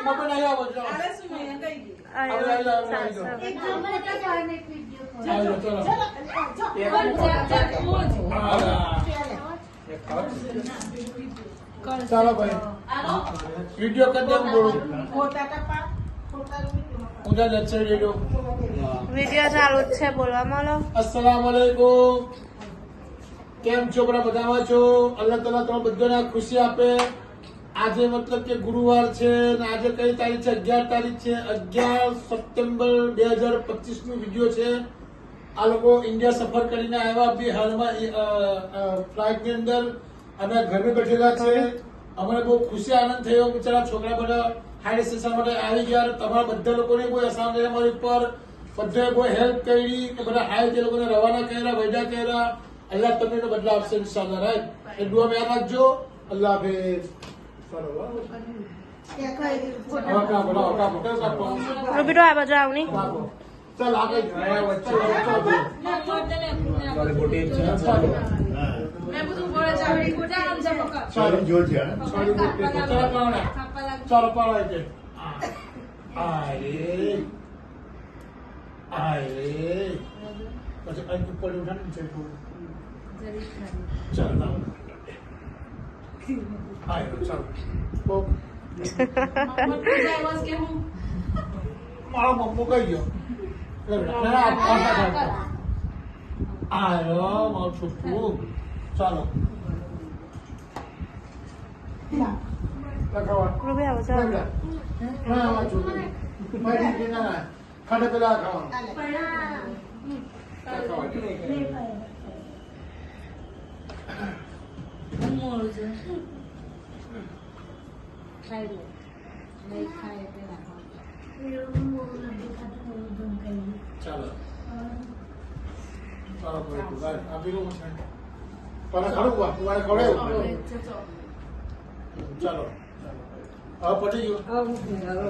mobile આવી આવો છો અરે શું મેં કઈ ગઈ આવો એક નંબર તો જાણ એક વિડિયો ચલો ચાલો ભાઈ વિડિયો કરી દે બોલું ફોટા ટપા ફોટા ઊંધા લેક્ચર રેડિયો વિડિયો ચાલુ જ છે બોલવા માંડો अस्सलाम वालेकुम કેમ છો બધામાં છો અલ્લાહ તાલા તમને બધાને ખુશી આપે આજે મતલબ કે ગુરુવાર છે ને આજે કઈ તારીખ છે 11 તારીખ છે 11 સપ્ટેમ્બર 2025 નો વિડિયો છે આ લોકો ઇન્ડિયા સફર કરીને આવ્યા બી હાલમાં ફ્લાઇટ ની અંદર અમે ઘરે બેઠેલા છે અમને બહુ ખુશી આનંદ થયો બિચારા છોકરા બધા હાઈ સ્ટેશન માટે આવી ગયા તમારા બધા લોકોને કોઈ અસામ અમારી ઉપર બધાએ બહુ હેલ્પ કરી કે બધા હાઈ તે લોકોને રવાના કર્યા વૈદા કર્યા અલ્લાહ તમને એનો બદલા આપશે ઇન્શાઅલ્લાહ રાઈટ એ દુઆ યાદ રાખજો અલ્લાહ હાફિઝ બેટો આ બાજુ આવની ચાલ આગળ મેં બધું બોલે ચાવડી ખોટા આમ જા પકડ ચાલો પાડો છે આય આય પછી અહીં ઉપર ઉઠાને છે ચાલ ના આય ચાલ ઓ કે હું મારો મમ્મો કઈ ગયો આયો મારો છોકરું ચાલો રૂબી આવો ચાલો ખાડે પેલા ખાવાનું ચાલો ચાલો આપી દઉં છે પણ ખરું તમારે ખવડાવ્યું ચાલો હવે પટી ગયું